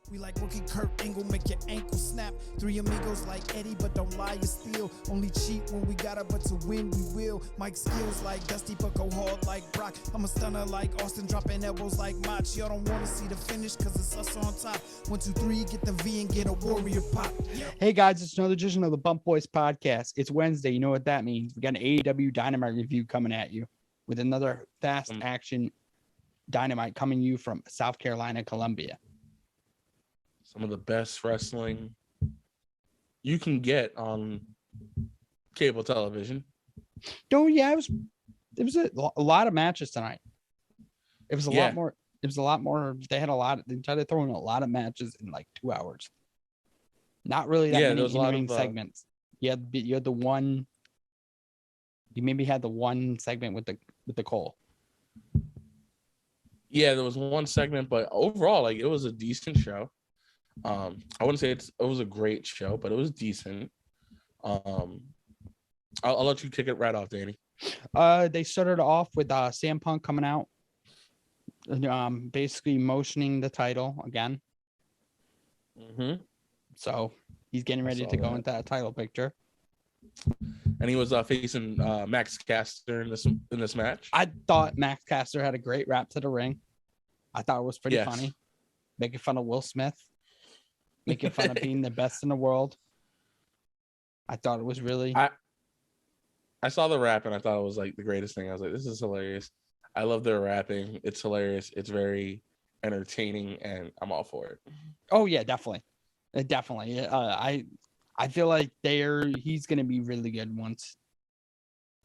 We like rookie Kurt Angle, make your ankle snap. Three amigos like Eddie, but don't lie, you steal. Only cheat when we gotta, but to win we will. Mike skills like Dusty, but go hard like Brock. I'm a stunner like Austin, dropping elbows like Mach. Y'all don't wanna see the finish, cause it's us on top. 1, 2, 3, get the V and get a warrior pop. Hey guys, it's another edition of the Bump Boys podcast. It's Wednesday. You know what that means. We got an AEW Dynamite review coming at you with another fast action Dynamite coming you from South Carolina, Columbia. Some of the best wrestling you can get on cable television. Oh yeah, it was a lot of matches tonight. It was a lot more. It was a lot more. They tried to throw in a lot of matches in like 2 hours. Not really that many in-ring segments. You had the one. You maybe had the one segment with the Cole. Yeah, there was one segment, but overall, like, it was a decent show. I wouldn't say it was a great show, but it was decent. I'll let you kick it right off, Danny. They started off with CM Punk coming out, basically motioning the title again. Mm-hmm. So he's getting ready to go into that title picture. And he was facing Max Caster in this match. I thought Max Caster had a great rap to the ring. I thought it was pretty funny, making fun of Will Smith, making fun of being the best in the world. I thought it was really. I saw the rap and I thought it was like the greatest thing. I was like, this is hilarious. I love their rapping. It's hilarious. It's very entertaining, and I'm all for it. Oh yeah, definitely. I feel like he's gonna be really good once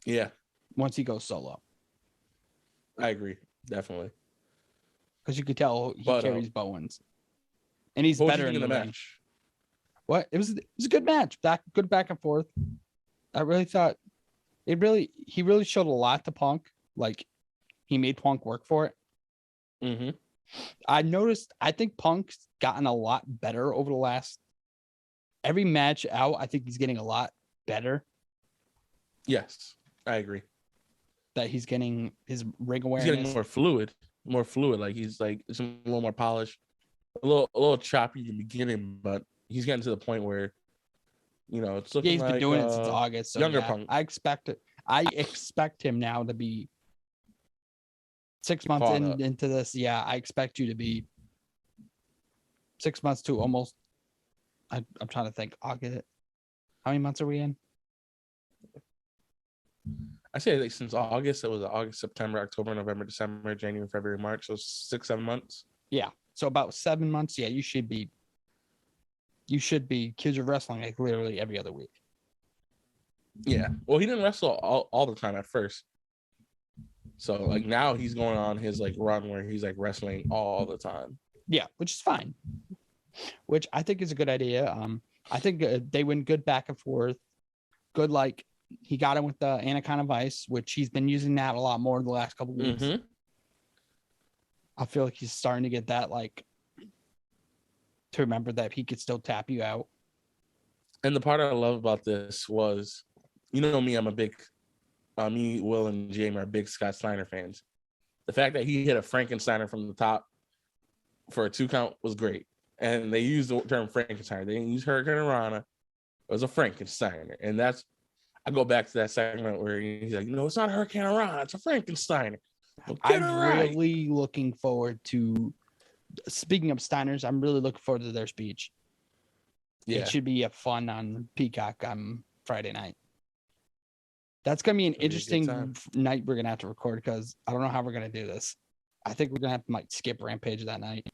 he goes solo. I agree, definitely. Because you could tell he carries Bowens, and he's better in the match. What? It was a good match. Good back and forth. I really thought he really showed a lot to Punk. Like, he made Punk work for it. Mm-hmm. I think Punk's gotten a lot better over the last every match out. I think he's getting a lot better. Yes, I agree. That he's getting his ring awareness. He's getting more fluid. Like, he's like, it's a little more polished, a little choppy in the beginning, but he's getting to the point where, it's looking he's been doing it since August. So younger Punk. I expect him now to be 6 months into this. Yeah, I expect you to be 6 months to almost. I'm trying to think. August. How many months are we in? I say like since August. It was August, September, October, November, December, January, February, March. So 6-7 months. Yeah. So about 7 months. Yeah, you should be. Kids are wrestling like literally every other week. Yeah. Well, he didn't wrestle all the time at first. So like now he's going on his like run where he's like wrestling all the time. Yeah, which is fine. Which I think is a good idea. I think they went good back and forth. Good, like he got him with the Anaconda Vice, which he's been using that a lot more the last couple of weeks. Mm-hmm. I feel like he's starting to get that, like, to remember that he could still tap you out. And the part I love about this was, me, I'm a big, me, Will, and Jamie are big Scott Steiner fans. The fact that he hit a Frankensteiner from the top for a 2 count was great. And they used the term Frankensteiner. They didn't use Hurricane Rana. It was a Frankensteiner. And I go back to that segment where he's like, it's not Hurricane Rana, it's a Frankensteiner. I'm really looking forward to, speaking of Steiners, I'm really looking forward to their speech. Yeah. It should be a fun on Peacock on Friday night. That's going to be an interesting night we're going to have to record because I don't know how we're going to do this. I think we're going to have to skip Rampage that night.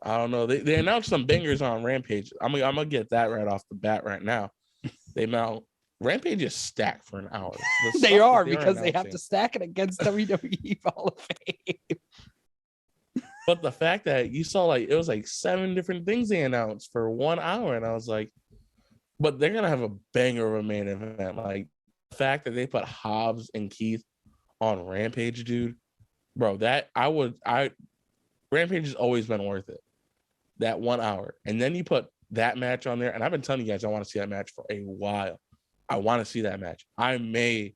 I don't know. They announced some bangers on Rampage. I'm gonna get that right off the bat right now. Rampage is stacked for an hour. They are because they have to stack it against WWE Hall of Fame. But the fact that you saw it was like 7 different things they announced for 1 hour, and I was like, but they're gonna have a banger of a main event. Like the fact that they put Hobbs and Keith on Rampage, dude, bro. Rampage has always been worth it. That 1 hour, and then you put that match on there, and I've been telling you guys I want to see that match for a while. I want to see that match. I may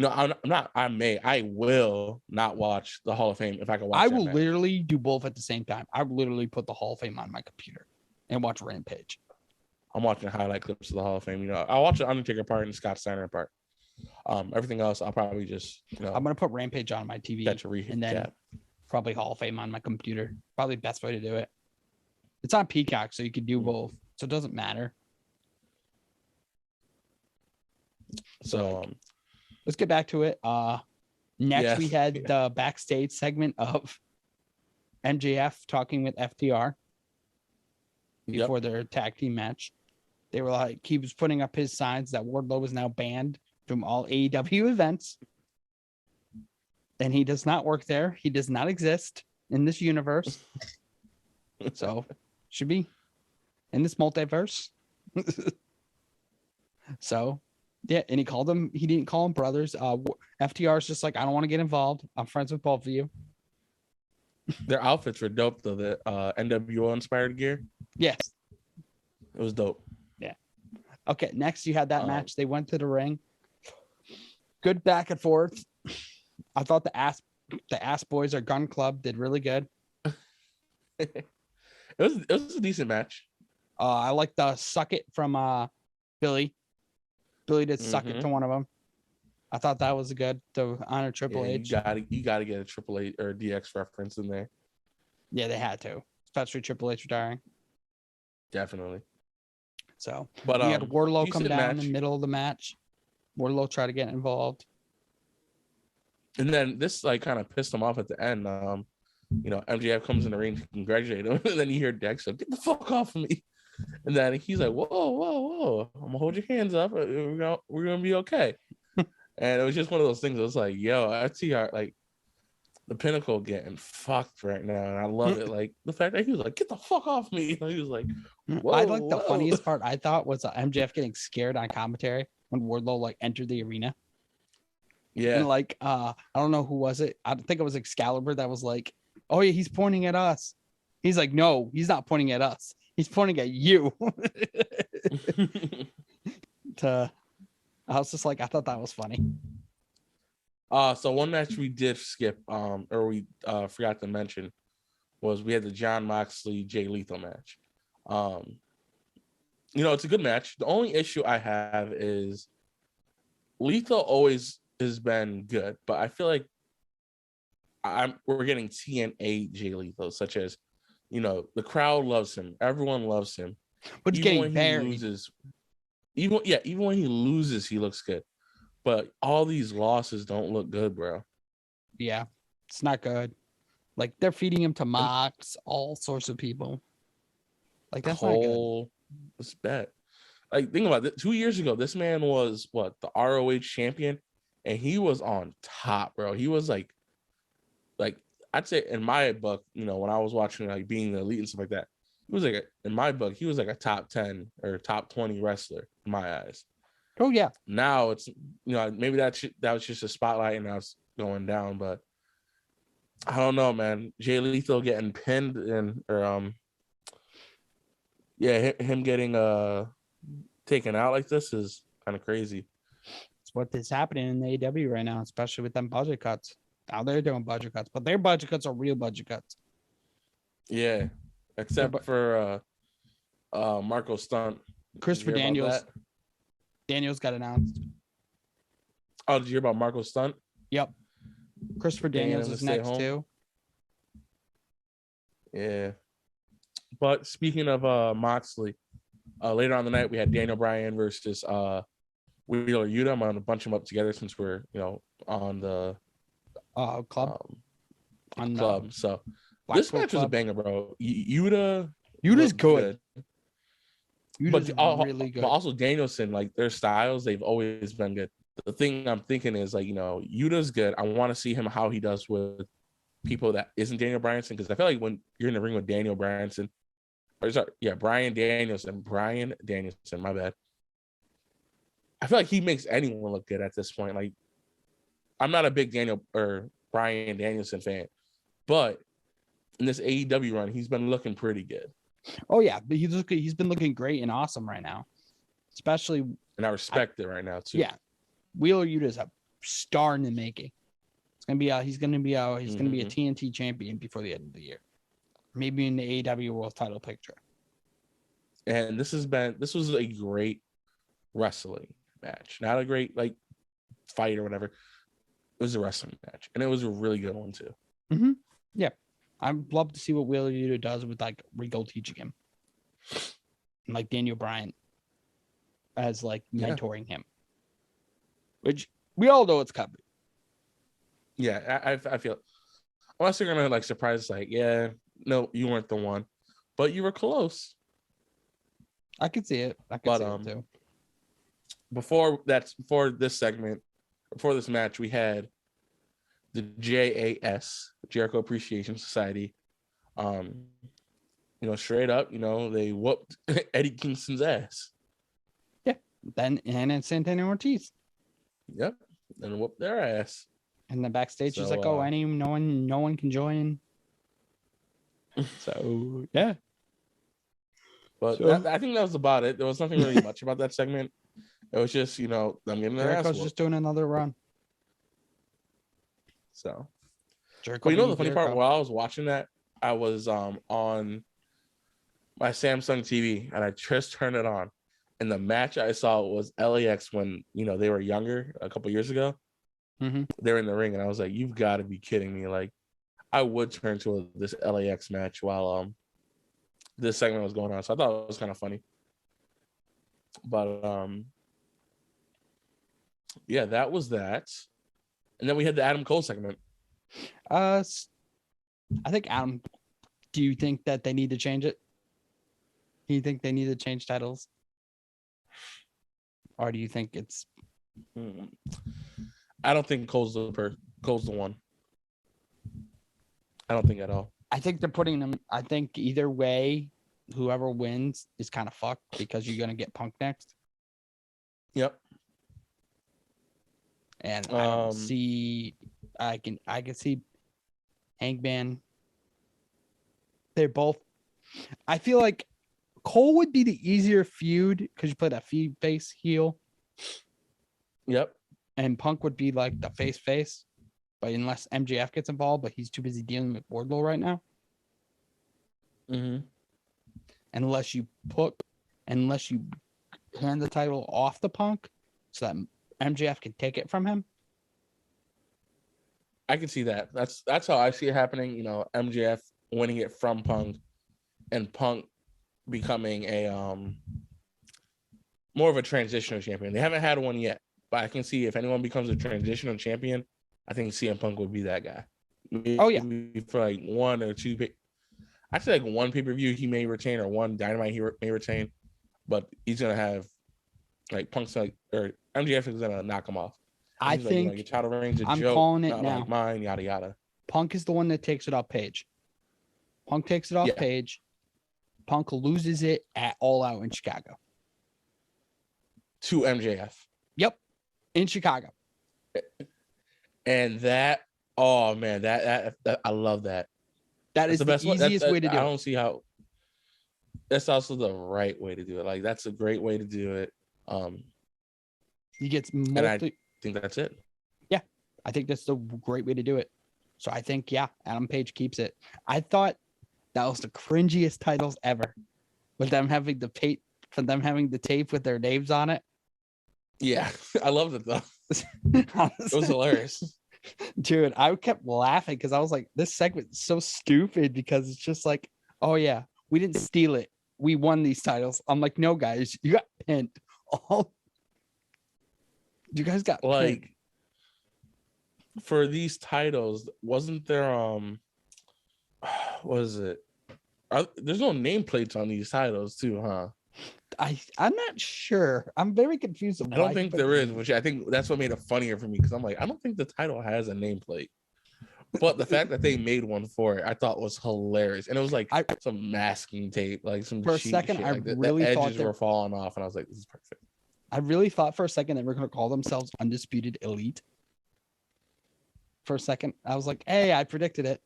No, I'm not. I will not watch the Hall of Fame if I can watch. I that will match. literally do both at the same time. I would literally put the Hall of Fame on my computer and watch Rampage. I'm watching highlight clips of the Hall of Fame. I'll watch the Undertaker part and the Scott Steiner part. Everything else, I'll probably just. I'm gonna put Rampage on my TV and then probably Hall of Fame on my computer. Probably the best way to do it. It's on Peacock, so you could do both. So it doesn't matter. So let's get back to it. Next we had the backstage segment of MJF talking with FTR before their tag team match. They were like, he was putting up his signs that Wardlow was now banned from all AEW events. And he does not work there. He does not exist in this universe. So should be in this multiverse. So yeah, and he didn't call them brothers. FTR is just like, I don't want to get involved. I'm friends with both of you. Their outfits were dope though. The NWO inspired gear. Yes. It was dope. Yeah. Okay, next you had that match. They went to the ring. Good back and forth. I thought the ass boys or Gun Club did really good. It was a decent match. I like the suck it from Billy. Billy did suck it to one of them. I thought that was good to honor Triple H. You gotta get a Triple H or DX reference in there. Yeah, they had to, especially Triple H retiring. Definitely. So, but we had Wardlow come down in match. the middle of the match. Wardlow tried to get involved, and then this like kind of pissed him off at the end. MJF comes in the ring to congratulate him, and then you hear Dex say, "Get the fuck off of me!" And then he's like, "Whoa! I'm gonna hold your hands up. We're gonna be okay." And it was just one of those things. It was like, "Yo, FTR like the Pinnacle getting fucked right now," and I love it. Like the fact that he was like, "Get the fuck off me!" He was like, "Whoa!" I like the funniest part. I thought was MJF getting scared on commentary when Wardlow like entered the arena. Yeah, and like I don't know who was it. I think it was Excalibur that was like, "Oh yeah, he's pointing at us." He's like, "No, he's not pointing at us. He's pointing at you." I was just like, I thought that was funny. So one match we did skip, or we forgot to mention, was we had the Jon Moxley Jay Lethal match. It's a good match. The only issue I have is Lethal always has been good, but I feel like we're getting TNA Jay Lethal, such as, the crowd loves him, everyone loves him, but he's getting buried. Even when he loses, he looks good. But all these losses don't look good, bro. Yeah, it's not good. Like they're feeding him to Mox, all sorts of people. Like that's Cole, not good. It's bad. Like think about it. 2 years ago, this man was the ROH champion, and he was on top, bro. He was like I'd say in my book, when I was watching like Being the Elite and stuff like that, he was like in my book, he was like a top 10 or top 20 wrestler in my eyes. Oh yeah. Now it's maybe that was just a spotlight and now it's going down, but I don't know, man. Jay Lethal getting pinned him getting taken out like this is kind of crazy. It's what is happening in the AEW right now, especially with them budget cuts. Now they're doing budget cuts, but their budget cuts are real budget cuts. Yeah, except for Marco Stunt. Christopher Daniels. Daniels got announced. Oh, did you hear about Marco Stunt? Yep. Christopher Daniels is next too. Yeah. But speaking of Moxley, later on the night we had Daniel Bryan versus Wheeler Yuta. I'm gonna bunch them up together since we're on the club. On club. So this match was a banger, bro. Yuta's good. But really good. But also Danielson, like their styles, they've always been good. The thing I'm thinking is like, Yuta's good. I want to see him how he does with people that isn't Daniel Bryanson, because I feel like when you're in the ring with Daniel Bryanson, Bryan Danielson, my bad. I feel like he makes anyone look good at this point. Like, I'm not a big Bryan Danielson fan, but in this AEW run, he's been looking pretty good. Oh yeah, but he's been looking great and awesome right now, especially. And I respect it right now too. Yeah, Wheeler Yuta's a star in the making. He's gonna be a Mm-hmm. TNT champion before the end of the year. Maybe in the AEW World Title picture. And this was a great wrestling match, not a great like fight or whatever. It was a wrestling match, and it was a really good one too. Mm-hmm. Yeah, I'd love to see what Wheeler Yuta does with like Regal teaching him, and like Daniel Bryan as like mentoring him, which we all know it's coming. Yeah, I feel unless they're gonna like surprise us, like, yeah, no, you weren't the one, but you were close. I could see it. I could see it too. Before this segment, before this match, we had the JAS, Jericho Appreciation Society. Straight up, they whooped Eddie Kingston's ass. Yeah. Then Santana Ortiz. Yep. And whooped their ass. And the backstage is like, oh, no one can join. So yeah. But I think that was about it. There was nothing really much about that segment. It was just, them getting their ass Jericho's whooped. just doing another run. So Jericho. But the funny part, while I was watching that, I was on my Samsung TV and I just turned it on. And the match I saw was LAX when, they were younger a couple years ago. Mm-hmm. They were in the ring and I was like, you've got to be kidding me. Like, I would turn to this LAX match while this segment was going on. So I thought it was kind of funny. But yeah, that was that. And then we had the Adam Cole segment. I think Adam, do you think that they need to change it? Do you think they need to change titles? Or do you think it's I don't think Cole's the one. I don't think at all. I think they're putting them. I think either way, whoever wins is kind of fucked because you're gonna get Punk next. Yep. And I don't see. I can see Hangman. They're both. I feel like Cole would be the easier feud because you play that feud face heel. Yep. And Punk would be like the face, but unless MJF gets involved, but he's too busy dealing with Wardlow right now. Mm-hmm. Unless you hand the title off to Punk so that MJF can take it from him. I can see that. That's how I see it happening. MJF winning it from Punk, and Punk becoming a more of a transitional champion. They haven't had one yet, but I can see if anyone becomes a transitional champion, I think CM Punk would be that guy. Oh yeah, for like one or two. I'd say like one pay-per-view he may retain or one Dynamite he may retain, but he's gonna have like Punk's or MJF is gonna knock him off. I think your title reigns a I'm joke, calling it not now. like mine, yada yada. Punk is the one that takes it off Page. Punk takes it off Page. Punk loses it at All Out in Chicago. To MJF. Yep, in Chicago. And that, oh man, that I love that. That is the easiest way to do it. I don't see how. That's also the right way to do it. Like that's a great way to do it. He gets and I think that's it. Yeah, I think that's the great way to do it. So I think Adam Page keeps it. I thought that was the cringiest titles ever, with them having the tape with their names on it. Yeah, I loved it though. It was hilarious. Dude, I kept laughing because I was like, this segment's so stupid because it's just like, oh yeah, we didn't steal it. We won these titles. I'm like, no, guys, you got pinned. You guys got like pinned. For these titles, wasn't there what is it? There's no nameplates on these titles too, huh? I'm not sure. I'm very confused. I don't think there is, which I think that's what made it funnier for me because I'm like, I don't think the title has a nameplate. But the fact that they made one for it, I thought was hilarious, and it was like some masking tape, like some. For a second, shit. I Like really the thought edges were falling off, and I was like, "This is perfect." I really thought for a second they were going to call themselves Undisputed Elite. For a second, I was like, "Hey, I predicted it."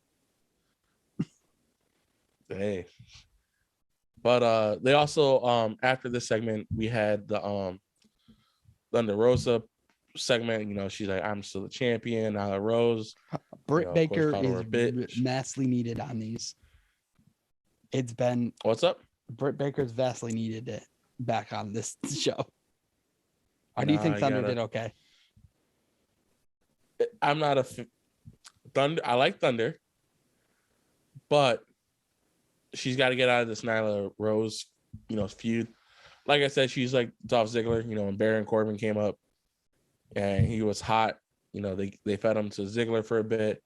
Hey, but they also after this segment we had the Thunder Rosa segment, she's like, I'm still the champion. Nyla Rose. Britt Baker called her is a bitch. vastly needed on these. It's been What's up? Britt Baker's vastly needed it back on this show. Or do you think Thunder did okay? I'm not a Thunder. I like Thunder, but she's got to get out of this Nyla Rose, feud. Like I said, she's like Dolph Ziggler. When Baron Corbin came up and he was hot, they fed him to Ziggler for a bit,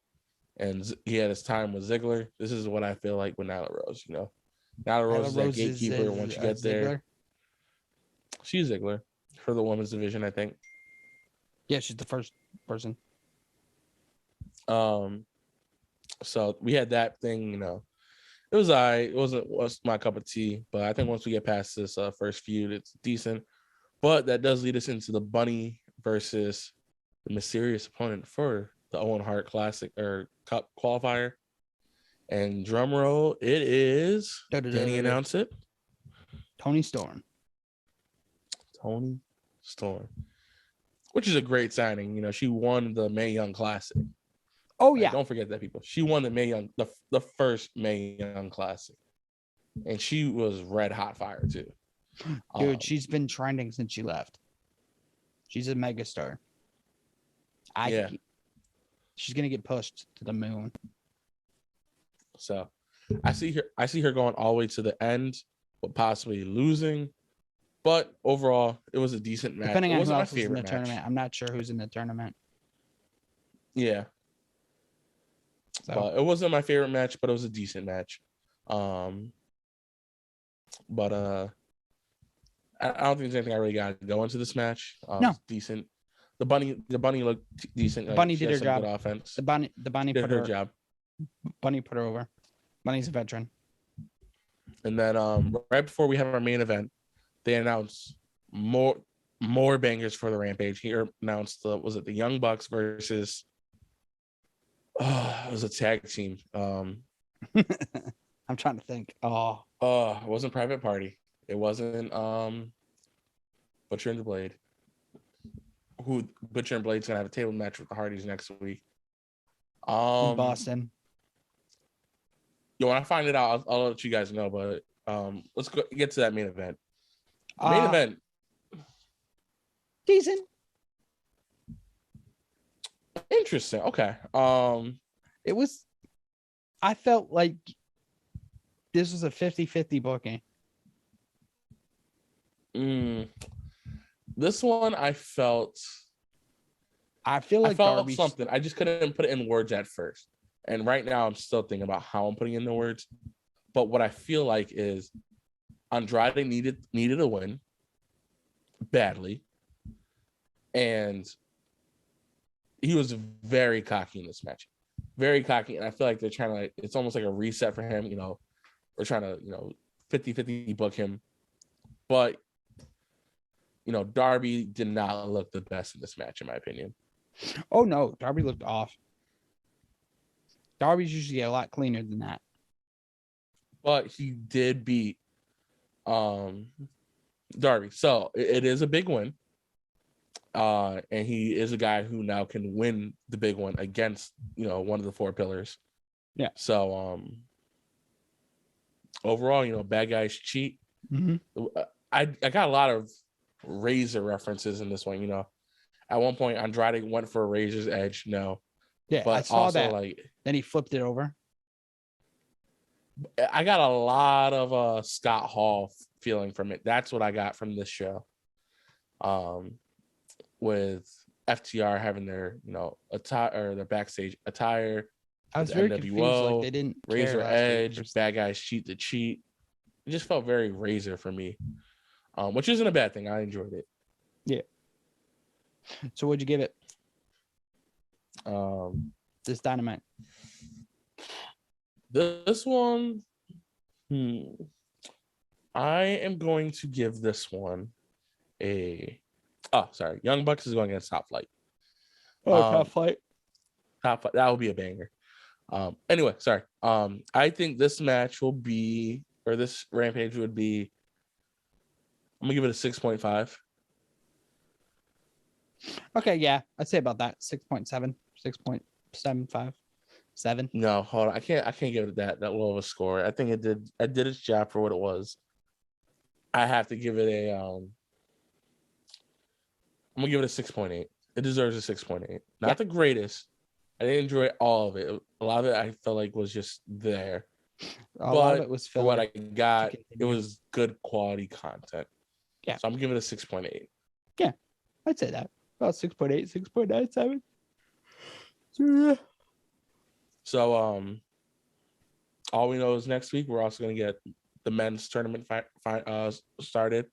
and he had his time with Ziggler. This is what I feel like with Nyla Rose. Nyla Rose is that gatekeeper. Once you get there, she's Ziggler for the women's division, I think. Yeah, she's the first person. So we had that thing. It was it wasn't my cup of tea, but I think once we get past this first feud, it's decent. But that does lead us into the Bunny versus the mysterious opponent for the Owen Hart Classic or Cup qualifier. And drum roll, it is. Danny announce it. Toni Storm. Toni Storm, which is a great signing. She won the Mae Young Classic. Oh yeah, don't forget that, people. She won the Mae Young, the first Mae Young Classic, and she was red hot fire too. Dude, she's been trending since she left. She's a megastar. She's gonna get pushed to the moon. So, I see her going all the way to the end, but possibly losing. But overall, it was a decent match. Depending on who else is in the tournament, I'm not sure who's in the tournament. Yeah. So. It wasn't my favorite match, but it was a decent match. I don't think there's anything I really got to go into this match. No, decent. The bunny looked decent. The bunny did her job. Good offense. The bunny did put her job. Bunny put her over. Bunny's a veteran. And then right before we have our main event, they announced more bangers for the Rampage. He announced the Young Bucks versus. It was a tag team. I'm trying to think. It wasn't Private Party. It wasn't Butcher and the Blade. Who Butcher and Blade's gonna have a table match with the Hardys next week. In Boston. When I find it out, I'll let you guys know. But let's get to that main event. Main event. Decent. Interesting. Okay. It was. I felt like this was a 50-50 booking. This one I felt Darby... something. I just couldn't put it in words at first. And right now I'm still thinking about how I'm putting it in the words. But what I feel like is Andrade needed a win badly. And he was very cocky in this match. Very cocky. And I feel like they're trying to, it's almost like a reset for him. We're trying to, 50-50 book him. But, Darby did not look the best in this match, in my opinion. Oh, no. Darby looked off. Darby's usually a lot cleaner than that. But he did beat Darby. So it is a big win. And he is a guy who now can win the big one against, one of the four pillars. Yeah. So overall, bad guys cheat. Mm-hmm. I got a lot of Razor references in this one. At one point Andrade went for a Razor's Edge. No. Yeah, but I saw also, that. Then he flipped it over. I got a lot of Scott Hall feeling from it. That's what I got from this show. With FTR having their, attire or their backstage attire. I was very confused. Like they didn't Razor Edge, bad guys cheat the cheat. It just felt very Razor for me, which isn't a bad thing. I enjoyed it. Yeah. So what'd you give it? This Dynamite. This one, I am going to give this one Young Bucks is going against Top Flight. Top Flight. Top Flight. That would be a banger. Anyway, sorry. I think this match will be, or this Rampage would be, I'm gonna give it a 6.5. Okay, yeah, I'd say about that 6.7, 6.75, 7. No, hold on. I can't give it that low of a score. I think it did its job for what it was. I have to give it a I'm gonna give it a 6.8. It deserves a 6.8. Not the greatest. I didn't enjoy all of it. A lot of it I felt like was just there. A lot of it was for what filler. I got, it was good quality content. Yeah. So I'm giving it a 6.8. Yeah, I'd say that. About 6.8, 6.97. So, So all we know is next week we're also gonna get the men's tournament started.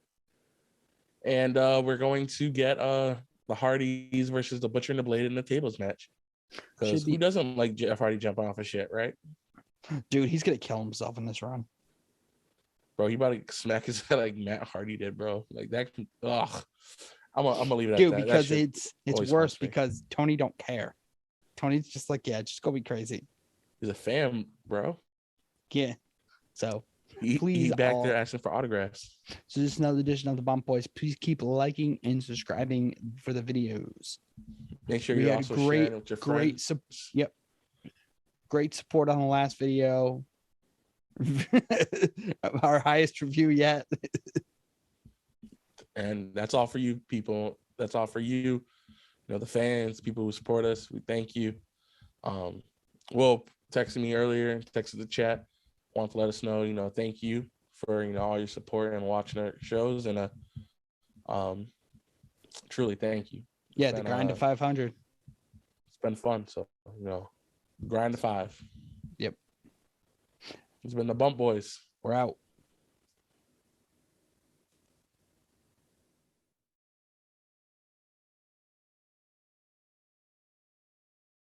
And we're going to get the Hardys versus the Butcher and the Blade in the tables match. Because who doesn't like Jeff Hardy jumping off of shit, right? Dude, he's gonna kill himself in this run. Bro, he about to smack his head like Matt Hardy did, bro. Like that. Ugh. I'm gonna leave it at that. Dude, because it's worse me. because Tony don't care. Tony's just like, yeah, just go be crazy. He's a fan, bro. Yeah. So please please back there asking for autographs. So this is another edition of the Bump Boys. Please keep liking and subscribing for the videos. Make sure you're also sharing with your friends. Great support on the last video. Our highest review yet. And that's all for you people. That's all for you. You know, the fans, people who support us. We thank you. Will texted me earlier, texted the chat, wanted to let us know, you know, thank you for, you know, all your support and watching our shows. And truly thank you. Yeah, the grind to 500. It's been fun. So, you know, grind to 5. Yep. It's been the Bump Boys. We're out.